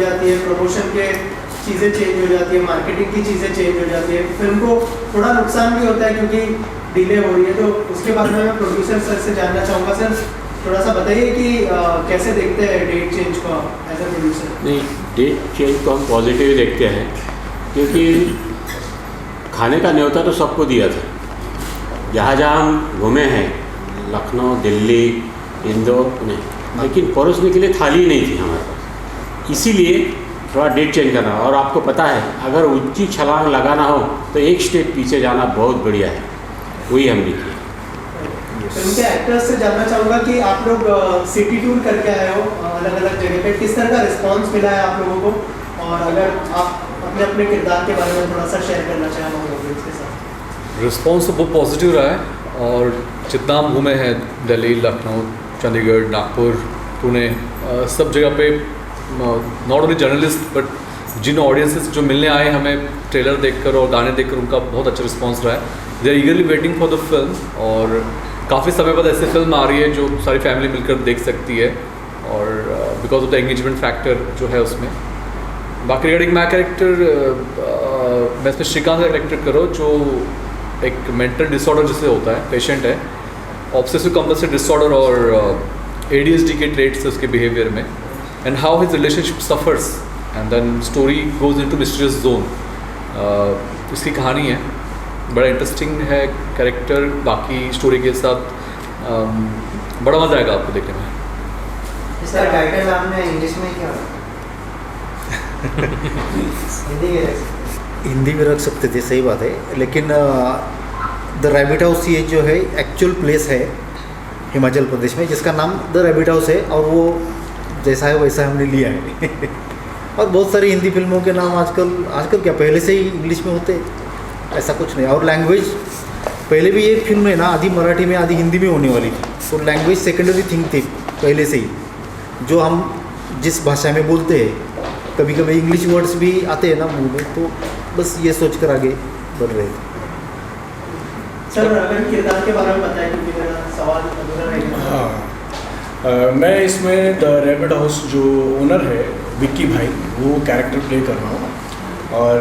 जाती है, प्रमोशन के चीज़ें चेंज हो जाती है, मार्केटिंग की चीज़ें चेंज हो जाती है, फिल्म को थोड़ा नुकसान भी होता है क्योंकि डिले हो रही है। तो उसके बारे में मैं प्रोड्यूसर सर से जानना चाहूँगा। सर थोड़ा सा बताइए कि कैसे देखते हैं डेट चेंज को एज ए प्रोड्यूसर? नहीं, डेट चेंज को हम पॉजिटिव ही देखते हैं, क्योंकि खाने का न्योता तो सबको दिया था। जहाँ जहाँ हम घूमे हैं, लखनऊ, दिल्ली, इंदौर, पुणे, लेकिन परोसने के लिए थाली ही नहीं थी हमारे पास। इसीलिए थोड़ा डेट चेंज करना। और आपको पता है, अगर ऊंची छलांग लगाना हो तो एक स्टेप पीछे जाना बहुत बढ़िया है, वही हमने किया। फिल्म के एक्टर्स से जानना चाहूँगा कि आप लोग सिटी टूर करके आए हो अलग अलग जगह पे, किस तरह का रिस्पांस मिला है आप लोगों को, और अगर आप अपने अपने किरदार के बारे में थोड़ा सा शेयर करना चाहें हमारे ऑडियंस के साथ। रिस्पांस तो बहुत पॉजिटिव रहा है, और जितना हम घूमे हैं दिल्ली, लखनऊ, चंडीगढ़, नागपुर, पुणे, सब जगह पे नॉट ओनली जर्नलिस्ट बट जिन ऑडियंसेस जो मिलने आए हमें ट्रेलर देखकर और गाने देखकर, उनका बहुत अच्छा रिस्पांस रहा है। They are eagerly waiting for the film, और काफ़ी समय बाद ऐसी फिल्म आ रही है जो सारी फैमिली मिलकर देख सकती है, और because of the engagement factor जो है उसमें। बाकी रिगार्डिंग माई कैरेक्टर, मैं इसमें श्रीकांत का कैरेक्टर करो, जो एक मेंटल डिसऑर्डर जिसे होता है, पेशेंट है, ऑब्सेसिव कंपल्सिव डिसऑर्डर और ADHD के ट्रेट्स उसके बिहेवियर में, and how his relationship suffers, and then story goes into mysterious zone. इसकी कहानी है, बड़ा इंटरेस्टिंग है कैरेक्टर। बाकी स्टोरी के साथ बड़ा मज़ा आएगा आपको देखने में। इसका टाइटल आपने इंग्लिश में क्या हिंदी में रख सकते थे, सही बात है, लेकिन द रैबिट हाउस ये जो है एक्चुअल प्लेस है हिमाचल प्रदेश में, जिसका नाम द रैबिट हाउस है, और वो जैसा है वैसा हमने लिया है। और बहुत सारी हिंदी फिल्मों के नाम आजकल क्या पहले से ही इंग्लिश में होते, ऐसा कुछ नहीं। और लैंग्वेज पहले भी ये फिल्म है ना, आधी मराठी में आधी हिंदी में होने वाली थी, तो लैंग्वेज सेकेंडरी थिंग थी पहले से ही, जो हम जिस भाषा में बोलते हैं। कभी कभी इंग्लिश वर्ड्स भी आते हैं ना मुंह में, तो बस ये सोच कर आगे बढ़ रहे थे। सर अगर किरदार के बारे में बताएं, क्योंकि मेरा सवाल अधूरा रहेगा। हाँ, मैं इसमें द रैबिट हाउस जो ओनर है विक्की भाई, वो कैरेक्टर प्ले कर रहा हूँ। और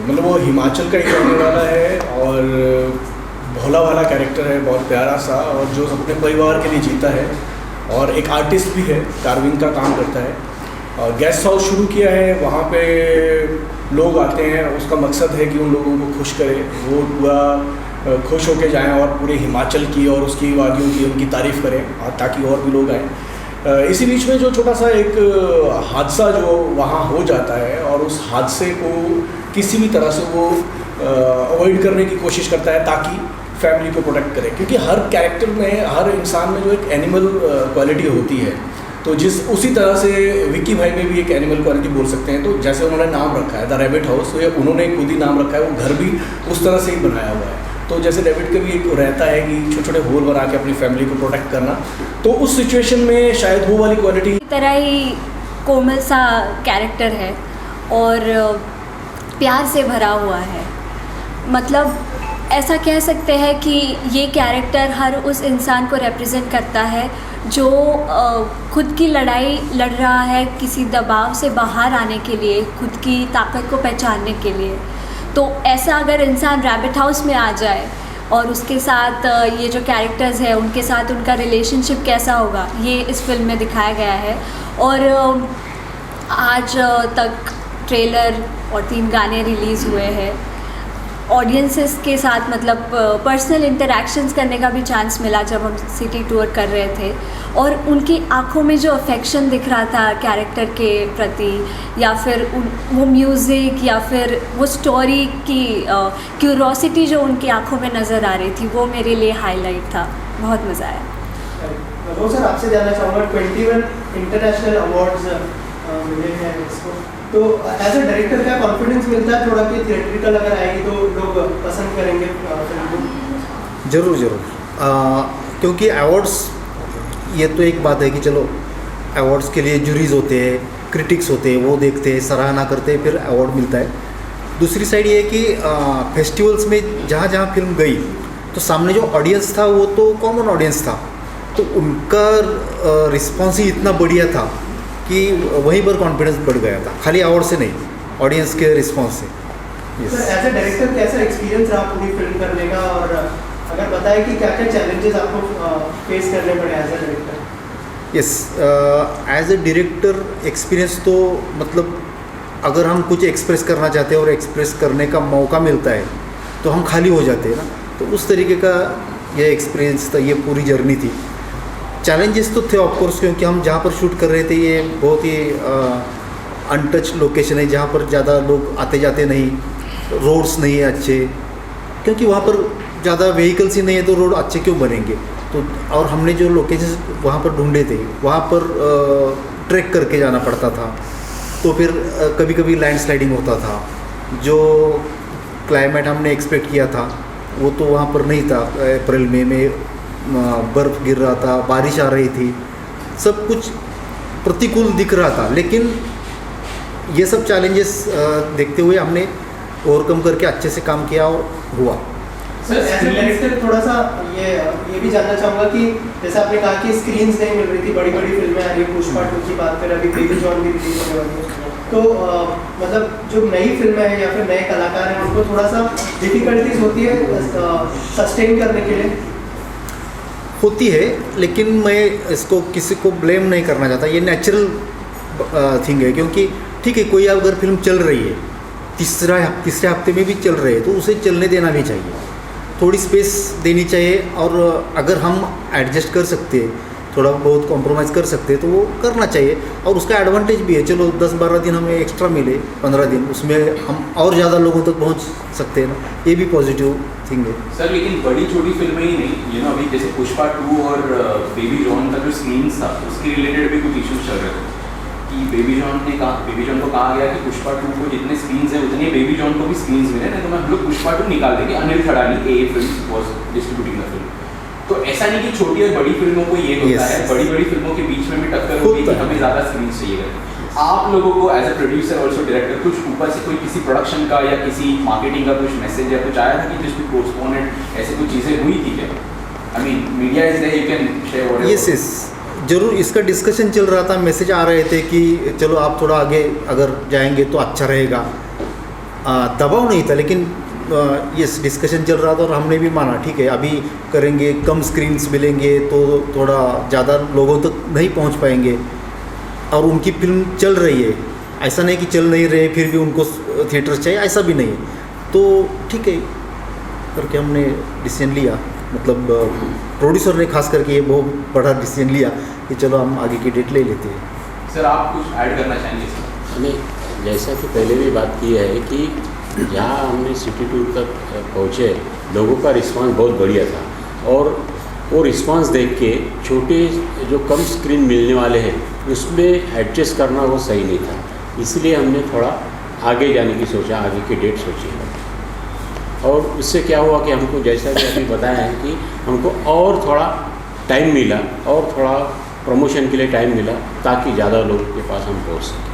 मतलब वो हिमाचल का ही रहने वाला है, और भोला वाला कैरेक्टर है, बहुत प्यारा सा, और जो अपने परिवार के लिए जीता है, और एक आर्टिस्ट भी है, कार्विंग का काम करता है। और गेस्ट हाउस शुरू किया है, वहाँ पे लोग आते हैं, उसका मकसद है कि उन लोगों को खुश करे, वो पूरा खुश होके जाएं और पूरे हिमाचल की और उसकी वादियों की उनकी तारीफ़ करें, और ताकि और भी लोग आएँ। इसी बीच में जो छोटा सा एक हादसा जो वहाँ हो जाता है, और उस हादसे को किसी भी तरह से वो अवॉइड करने की कोशिश करता है, ताकि फैमिली को प्रोटेक्ट करे। क्योंकि हर कैरेक्टर में, हर इंसान में जो एक एनिमल क्वालिटी होती है, तो उसी तरह से विक्की भाई में भी एक एनिमल क्वालिटी बोल सकते हैं। तो जैसे उन्होंने नाम रखा है द रैबिट हाउस, तो ये उन्होंने खुद ही नाम रखा है, वो घर भी उस तरह से ही बनाया हुआ है। तो जैसे रैबिट का भी एक रहता है कि छोटे छोटे होल बना के अपनी फैमिली को प्रोटेक्ट करना, तो उस सिचुएशन में शायद वो वाली क्वालिटी तरह ही कोमल सा कैरेक्टर है, और प्यार से भरा हुआ है। मतलब ऐसा कह सकते हैं कि ये कैरेक्टर हर उस इंसान को रिप्रेजेंट करता है जो खुद की लड़ाई लड़ रहा है किसी दबाव से बाहर आने के लिए, खुद की ताकत को पहचानने के लिए। तो ऐसा अगर इंसान रैबिट हाउस में आ जाए और उसके साथ ये जो कैरेक्टर्स हैं उनके साथ उनका रिलेशनशिप कैसा होगा, ये इस फिल्म में दिखाया गया है। और आज तक ट्रेलर और 3 गाने रिलीज़ हुए हैं। ऑडियंसेस के साथ मतलब पर्सनल इंटरेक्शंस करने का भी चांस मिला जब हम सिटी टूर कर रहे थे, और उनकी आंखों में जो अफेक्शन दिख रहा था कैरेक्टर के प्रति, या फिर वो म्यूज़िक, या फिर वो स्टोरी की क्यूरोसिटी जो उनकी आंखों में नज़र आ रही थी, वो मेरे लिए हाईलाइट था। बहुत मज़ा आया। वो सर आपसे जानना चाहूँगा, 21 इंटरनेशनल अवार्ड्स मिले हैं इसको, तो एज अ डायरेक्टर क्या कॉन्फिडेंस मिलता है थोड़ा कि थिएट्रिकल अगर आएगी तो लोग पसंद करेंगे फिल्म को? ज़रूर, क्योंकि अवार्ड्स ये तो एक बात है कि चलो अवार्ड्स के लिए जूरीज होते हैं, क्रिटिक्स होते हैं, वो देखते हैं, सराहना करते हैं, फिर अवार्ड मिलता है। दूसरी साइड ये है कि फेस्टिवल्स में जहाँ जहाँ फिल्म गई तो सामने जो ऑडियंस था वो तो कॉमन ऑडियंस था, तो उनका रिस्पॉन्स ही इतना बढ़िया था कि वहीं पर कॉन्फिडेंस बढ़ गया था, खाली अवार्ड से नहीं, ऑडियंस के रिस्पॉन्स से। सर एज ए डायरेक्टर कैसा एक्सपीरियंस रहा पूरी फिल्म करने का, और अगर बताएं कि क्या क्या चैलेंजेस आपको फेस करने पड़े as a director? Yes, as a director experience तो मतलब अगर हम कुछ एक्सप्रेस करना चाहते हैं और एक्सप्रेस करने का मौका मिलता है तो हम खाली हो जाते हैं ना, तो उस तरीके का ये एक्सपीरियंस था, ये पूरी जर्नी थी। चैलेंजेस तो थे ऑफकोर्स, क्योंकि हम जहाँ पर शूट कर रहे थे ये बहुत ही अनटच लोकेशन है, जहाँ पर ज़्यादा लोग आते जाते नहीं, रोड्स नहीं है अच्छे, क्योंकि वहाँ पर ज़्यादा व्हीकल्स ही नहीं है तो रोड अच्छे क्यों बनेंगे। तो और हमने जो लोकेशन वहाँ पर ढूंढे थे वहाँ पर ट्रैक करके जाना पड़ता था, तो फिर कभी कभी लैंडस्लाइडिंग होता था, जो क्लाइमेट हमने एक्सपेक्ट किया था वो तो वहाँ पर नहीं था। अप्रैल मई में बर्फ़ गिर रहा था, बारिश आ रही थी, सब कुछ प्रतिकूल दिख रहा था, लेकिन ये सब चैलेंजेस देखते हुए हमने ओवरकम करके अच्छे से काम किया और हुआ। सर एज ए डायरेक्टर थोड़ा सा ये भी जानना चाहूँगा कि जैसे आपने कहा कि स्क्रीन्स नहीं मिल रही थी, बड़ी बड़ी फिल्में आ रही है, पुष्पा 2 की बात करें, अभी बेबी जॉन भी रिलीज होने वाली है, तो मतलब जो नई फिल्में हैं या फिर नए कलाकार हैं उनको थोड़ा सा डिफिकल्टीज होती है सस्टेन करने के लिए? होती है, लेकिन मैं इसको किसी को ब्लेम नहीं करना चाहता, ये नेचुरल थिंग है। क्योंकि ठीक है, कोई अगर फिल्म चल रही है, तीसरे हफ्ते में भी चल रहे हैं, तो उसे चलने देना भी चाहिए, थोड़ी स्पेस देनी चाहिए, और अगर हम एडजस्ट कर सकते हैं, थोड़ा बहुत कॉम्प्रोमाइज़ कर सकते हैं तो वो करना चाहिए। और उसका एडवांटेज भी है, चलो 10-12 दिन हमें एक्स्ट्रा मिले, 15 दिन, उसमें हम और ज़्यादा लोगों तक पहुंच सकते हैं ना, ये भी पॉजिटिव थिंग है। सर लेकिन बड़ी छोटी फिल्में ही नहीं, अभी जैसे पुष्पा 2 और बेबी जॉन का जो स्क्रीन्स था उसके रिलेटेड भी कुछ इश्यूज चल रहे थे कि बेबी जॉन को कहा गया कि पुष्पा 2 को जितने स्क्रीन्स हैं उतने बेबी जॉन को भी स्क्रीन्स मिले, नहीं तो मैं हम लोग पुष्पा 2 निकाल देंगे। Anil Khadani AA film was distributing the film. तो ऐसा नहीं कि छोटी और बड़ी फिल्मों को ये होता है, बड़ी फिल्मों के बीच में भी टक्कर होगी कि हमें ज़्यादा स्क्रीन्स चाहिए। आप लोगों को as a producer also director कुछ ऊपर से कोई किसी प्रोडक्शन का या किसी मार्केटिंग का कुछ मैसेज या कुछ आया था कि जिसको पोस्टपोनेड ऐसे कुछ चीज़ें हुई थी क्या? I mean media is there, you can share whatever. Yes जरूर, इसका डिस्कशन चल रहा था, मैसेज आ रहे थे कि चलो आप थोड़ा आगे अगर जाएंगे तो अच्छा रहेगा, दबाव नहीं था, लेकिन यस डिस्कशन चल रहा था और हमने भी माना ठीक है, अभी करेंगे, कम स्क्रीन्स मिलेंगे तो थोड़ा ज़्यादा लोगों तक नहीं पहुंच पाएंगे, और उनकी फिल्म चल रही है, ऐसा नहीं कि चल नहीं रहे फिर भी उनको थिएटर चाहिए, ऐसा भी नहीं है। तो ठीक है करके हमने डिसीजन लिया, मतलब प्रोड्यूसर ने खास करके ये बहुत बड़ा डिसीजन लिया कि चलो हम आगे की डेट ले लेते हैं। सर आप कुछ ऐड करना चाहेंगे सर? नहीं, जैसा कि पहले भी बात की है कि जहाँ हमने सिटी टूर तक पहुँचे, लोगों का रिस्पांस बहुत बढ़िया था, और वो रिस्पांस देख के छोटे जो कम स्क्रीन मिलने वाले हैं उसमें एडजस्ट करना वो सही नहीं था, इसलिए हमने थोड़ा आगे जाने की सोचा, आगे की डेट सोची। और उससे क्या हुआ कि हमको जैसा कि अभी बताया है कि हमको और थोड़ा टाइम मिला, और थोड़ा प्रमोशन के लिए टाइम मिला, ताकि ज़्यादा लोगों के पास हम पहुँच सकें।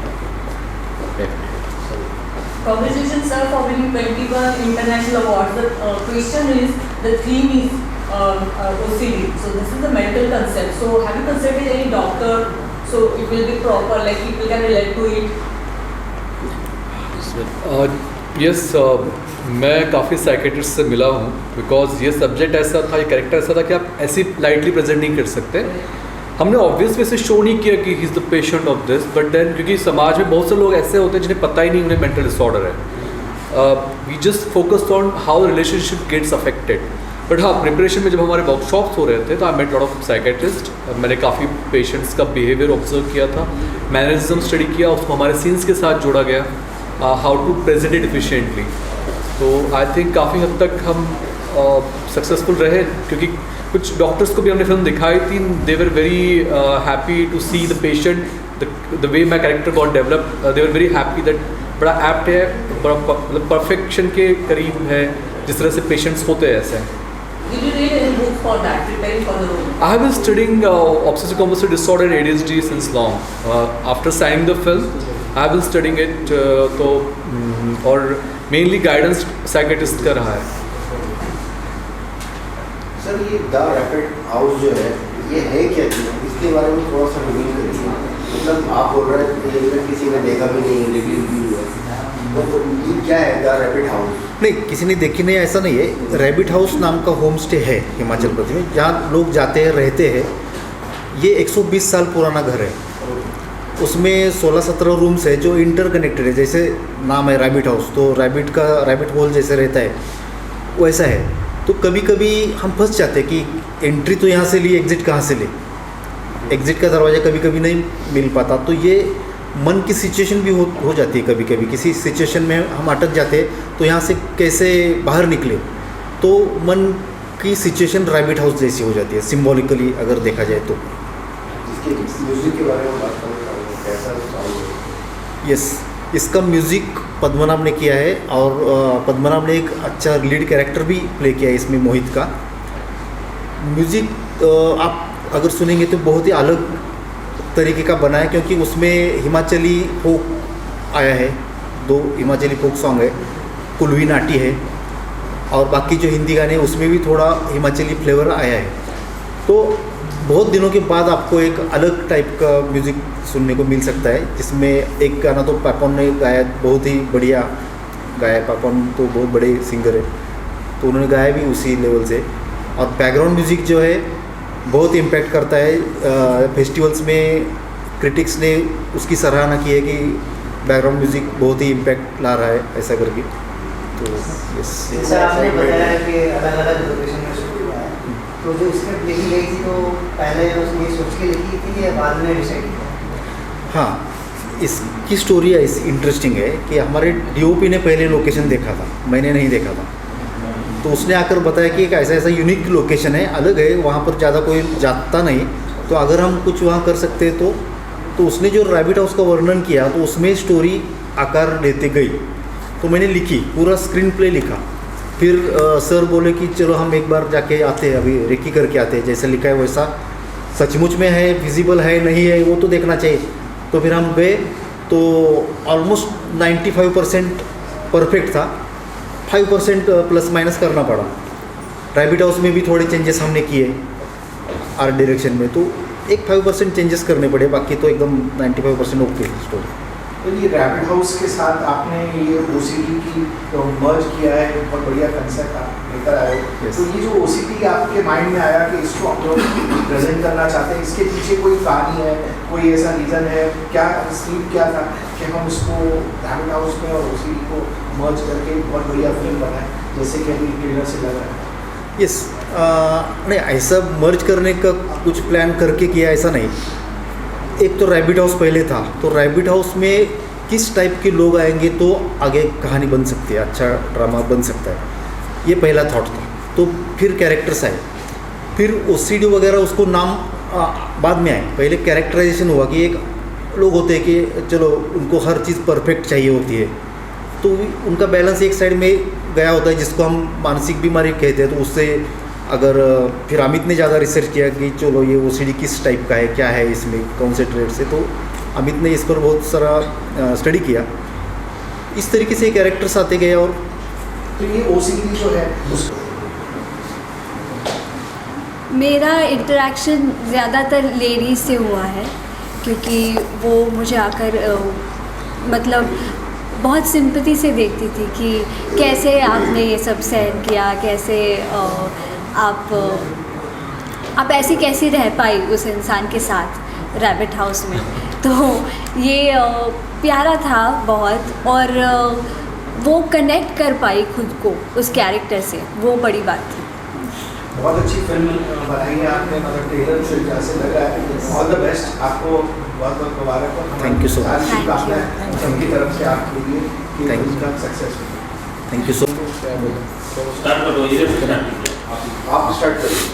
Congratulations sir for winning 21 international awards. The question is, the theme is OCD. So this is the mental concept. So have you consulted any doctor? So it will be proper, like people can relate to it. Yes मैं काफ़ी psychiatrist से मिला हूँ, because ये subject ऐसा था, ये character ऐसा था कि आप ऐसी लाइटली प्रेजेंट नहीं कर सकते। हमने ऑब्वियस वे से शो नहीं किया कि he is the patient of this, but then क्योंकि समाज में बहुत से लोग ऐसे होते हैं जिन्हें पता ही नहीं उन्हें मेंटल डिसऑर्डर है। We just focused on how relationship gets affected. But हाँ, प्रिपरेशन में जब हमारे वर्कशॉप्स हो रहे थे तो I met lot of psychiatrist, मैंने काफ़ी पेशेंट्स का बिहेवियर ऑब्जर्व किया था, मैनरिज्म स्टडी किया, उसको हमारे सीन्स के साथ जोड़ा गया, how to present it efficiently. तो आई थिंक काफ़ी हद तक हम सक्सेसफुल रहे, क्योंकि कुछ डॉक्टर्स को भी हमने फिल्म दिखाई थी, they were very happy to see the patient, the way my character got develop, they were very happy that बड़ा एप्ट है, बड़ा मतलब परफेक्शन के करीब है, जिस तरह से पेशेंट्स होते हैं ऐसे। Did you read any book for that, preparing for the role? I have been studying obsessive compulsive disorder and ADHD since long. After signing the film, I have been studying it, तो और mainly guidance psychiatrist का रहा है। Sir ये the rapid house जो है ये है क्या चीज़, इसके बारे में थोड़ा सा रिवील करिए। मतलब आप बोल रहे हैं कि किसी ने देखा भी नहीं, रिव्यू भी हुआ, तो ये क्या है द रैबिट हाउस? नहीं, किसी ने देखी नहीं ऐसा नहीं है। रैबिट हाउस नाम का होम स्टे है हिमाचल प्रदेश में, जहाँ लोग जाते हैं, रहते हैं। ये 120 साल पुराना घर है। उसमें 16-17 रूम्स है जो इंटरकनेक्टेड है। जैसे नाम है रैबिट हाउस, तो रैबिट होल जैसे रहता है वैसा है। तो कभी कभी हम फंस जाते हैं कि एंट्री तो यहाँ से ली, एग्ज़िट कहाँ से ले। एग्ज़िट का दरवाज़ा कभी कभी नहीं मिल पाता, तो ये मन की सिचुएशन भी हो जाती है। कभी कभी किसी सिचुएशन में हम अटक जाते हैं, तो यहाँ से कैसे बाहर निकले, तो मन की सिचुएशन रैबिट हाउस जैसी हो जाती है, सिम्बॉलिकली अगर देखा जाए तो। इसके म्यूजिक के बारे में बात करना चाहूँगा, कैसा साउंड है? यस, इसका म्यूज़िक पद्मनाभ ने किया है, और पद्मनाभ ने एक अच्छा लीड कैरेक्टर भी प्ले किया है इसमें, मोहित का। म्यूज़िक आप अगर सुनेंगे तो बहुत ही अलग तरीके का बना है, क्योंकि उसमें हिमाचली फोक आया है। 2 हिमाचली फोक सॉन्ग है, कुलवी नाटी है, और बाकी जो हिंदी गाने हैं उसमें भी थोड़ा हिमाचली फ्लेवर आया है। तो बहुत दिनों के बाद आपको एक अलग टाइप का म्यूज़िक सुनने को मिल सकता है, जिसमें एक गाना तो पापन ने गाया, बहुत ही बढ़िया गाया। पापन तो बहुत बड़े सिंगर है, तो उन्होंने गाया भी उसी लेवल से। और बैकग्राउंड म्यूज़िक जो है बहुत इम्पैक्ट करता है। फेस्टिवल्स में क्रिटिक्स ने उसकी सराहना की है कि बैकग्राउंड म्यूज़िक बहुत ही इम्पैक्ट ला रहा है, ऐसा करके। तो यस, जैसा आपने बताया कि अलग अलग लोकेशन में शूट हुआ है, तो जो स्क्रिप्ट लिखी गई थी तो पहले उसने सोच के लिखी थी या बाद में डिसाइड किया? हाँ, इसकी स्टोरी इंटरेस्टिंग है कि हमारे डीओपी ने पहले लोकेशन देखा था, मैंने नहीं देखा था। तो उसने आकर बताया कि एक ऐसा यूनिक लोकेशन है, अलग है, वहाँ पर ज़्यादा कोई जाता नहीं, तो अगर हम कुछ वहाँ कर सकते हैं तो उसने जो रैबिट हाउस का वर्णन किया, तो उसमें स्टोरी आकार लेते गई। तो मैंने लिखी, पूरा स्क्रीन प्ले लिखा। फिर सर बोले कि चलो हम एक बार जाके आते हैं, अभी रेकी करके आते हैं, जैसे लिखा है वैसा सचमुच में है, फिजिबल है नहीं है, वो तो देखना चाहिए। तो फिर हम गए, तो ऑलमोस्ट 95% परफेक्ट था, 5% प्लस माइनस करना पड़ा। रैबिट हाउस में भी थोड़े चेंजेस हमने किए आर्ट डायरेक्शन में, तो एक 5% चेंजेस करने पड़े, बाकी तो एकदम 95% ओके स्टोरी। तो ये रैबिट हाउस के साथ आपने ये OCT की तो मर्ज किया है, बहुत बढ़िया कंसेप्ट आप लेकर आए हो। Yes. तो ये जो OCT आपके माइंड में आया कि इसको हम लोग प्रेजेंट करना चाहते हैं, इसके पीछे कोई कहानी है, कोई ऐसा रीज़न है क्या? स्लीप क्या था कि हम इसको रैबिट हाउस में और OCT को मर्ज करके बहुत बढ़िया फिल्म बनाए, जैसे कि अभी ट्रेलर से लग रहा है? यस, नहीं ऐसा मर्ज करने का कुछ प्लान करके किया ऐसा नहीं। एक तो रैबिट हाउस पहले था, तो रैबिट हाउस में किस टाइप के लोग आएंगे तो आगे कहानी बन सकती है, अच्छा ड्रामा बन सकता है, ये पहला थॉट था। तो फिर कैरेक्टर्स आए, फिर OCD वगैरह उसको नाम बाद में आए। पहले कैरेक्टराइजेशन हुआ कि एक लोग होते हैं कि चलो उनको हर चीज़ परफेक्ट चाहिए होती है, तो उनका बैलेंस एक साइड में गया होता है, जिसको हम मानसिक बीमारी कहते हैं। तो उससे अगर फिर अमित ने ज़्यादा रिसर्च किया कि चलो ये OCD किस टाइप का है, क्या है इसमें, कौन से ट्रेड से, तो अमित ने इस पर बहुत सारा स्टडी किया। इस तरीके से कैरेक्टर्स आते गए। और तो ये OCD जो है उसको मेरा इंटरेक्शन ज़्यादातर लेडीज़ से हुआ है, क्योंकि वो मुझे आकर मतलब बहुत सिंपैथी से देखती थी कि कैसे आपने ये सब सहन किया, कैसे आप ऐसी कैसे रह पाई उस इंसान के साथ रैबिट हाउस में। तो ये प्यारा था बहुत, और वो कनेक्ट कर पाई खुद को उस कैरेक्टर से, वो बड़ी बात थी। बहुत अच्छी फिल्म बनाई है आपने, मतलब ट्रेलर से जैसे लग रहा है। ऑल द बेस्ट, आपको बहुत बहुत मुबारक हो। Thank you so much. सबकी तरफ से आपके लिए कि Thank you. फिल्म सक्सेस हो। थैंक यू सो आप स्टार्ट करिए।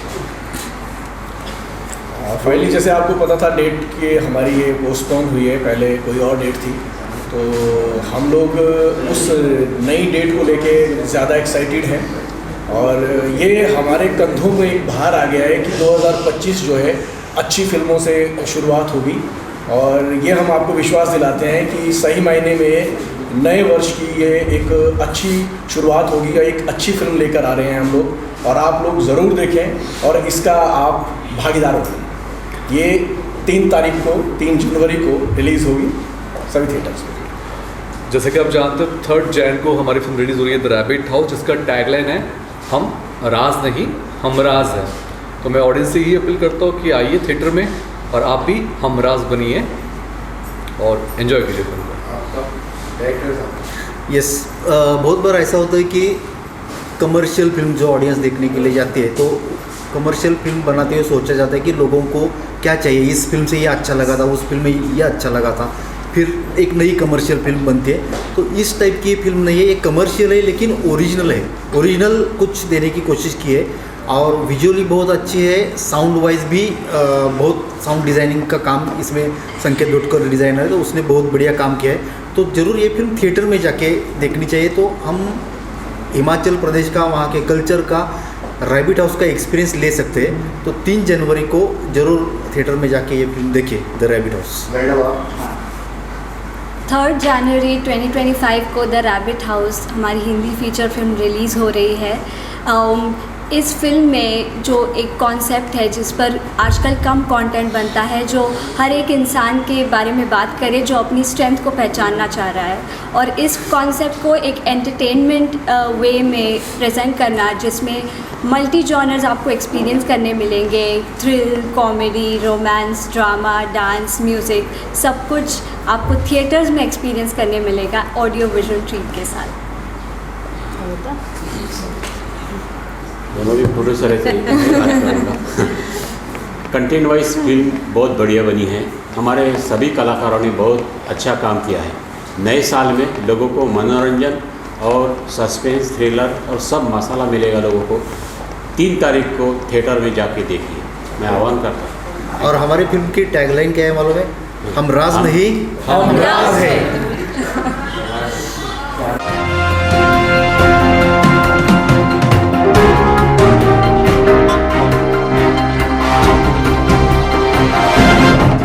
फाइनली जैसे आपको पता था डेट कि हमारी ये पोस्टपोन हुई है, पहले कोई और डेट थी, तो हम लोग उस नई डेट को लेके ज़्यादा एक्साइटेड हैं। और ये हमारे कंधों में एक भार आ गया है कि 2025 जो है अच्छी फिल्मों से शुरुआत होगी। और ये हम आपको विश्वास दिलाते हैं कि सही मायने में नए वर्ष की ये एक अच्छी शुरुआत होगी, एक अच्छी फिल्म लेकर आ रहे हैं हम लोग, और आप लोग ज़रूर देखें और इसका आप भागीदार हों। ये 3 जनवरी को रिलीज़ होगी सभी थिएटर्स में। जैसे कि आप जानते हो 3 जैन को हमारी फिल्म रिलीज हो रही है द रैबिट हाउस, जिसका टैगलाइन है हम राज नहीं हमराज है। तो मैं ऑडियंस से ये अपील करता हूँ कि आइए थिएटर में और आप भी हमराज बनिए और एंजॉय कीजिए फिल्म को। यस, बहुत बार ऐसा होता है कि कमर्शियल फिल्म जो ऑडियंस देखने के लिए जाती है, तो कमर्शियल फिल्म बनाते हुए सोचा जाता है कि लोगों को क्या चाहिए, इस फिल्म से ये अच्छा लगा था, उस फिल्म में ये अच्छा लगा था, फिर एक नई कमर्शियल फिल्म बनती है। तो इस टाइप की फिल्म नहीं है, ये कमर्शियल है लेकिन ओरिजिनल है, ओरिजिनल कुछ देने की कोशिश की है और विजुअली बहुत अच्छी है। साउंड वाइज भी बहुत साउंड डिज़ाइनिंग का काम इसमें संकेत डोटकर डिज़ाइनर है, तो उसने बहुत बढ़िया काम किया है। तो ज़रूर ये फिल्म थिएटर में जाके देखनी चाहिए। तो हम हिमाचल प्रदेश का, वहाँ के कल्चर का, रैबिट हाउस का एक्सपीरियंस ले सकते हैं। तो 3 जनवरी को ज़रूर थिएटर में जाके ये फिल्म देखिए, द रैबिट हाउस। मैडम आप 3 जनवरी 2025 को द रैबिट हाउस हमारी हिंदी फीचर फिल्म रिलीज़ हो रही है। इस फिल्म में जो एक कॉन्सेप्ट है जिस पर आजकल कम कंटेंट बनता है, जो हर एक इंसान के बारे में बात करे जो अपनी स्ट्रेंथ को पहचानना चाह रहा है, और इस कॉन्सेप्ट को एक एंटरटेनमेंट वे में प्रेजेंट करना, जिसमें मल्टी जॉनर्स आपको एक्सपीरियंस करने मिलेंगे। Thrill, comedy, romance, drama, dance, music, सब कुछ आपको थिएटर्स में एक्सपीरियंस करने मिलेगा ऑडियो विजुअल ट्रीट के साथ। दोनों भी प्रोड्यूसर है, कंटेंट वाइज फिल्म बहुत बढ़िया बनी है। हमारे सभी कलाकारों ने बहुत अच्छा काम किया है। नए साल में लोगों को मनोरंजन और सस्पेंस, थ्रिलर और सब मसाला मिलेगा लोगों को। 3 तारीख को थिएटर में जाके देखिए, मैं आह्वान करता हूँ। और हमारी फिल्म की टैगलाइन क्या है मालूम है? हम राज नहीं हमराज है।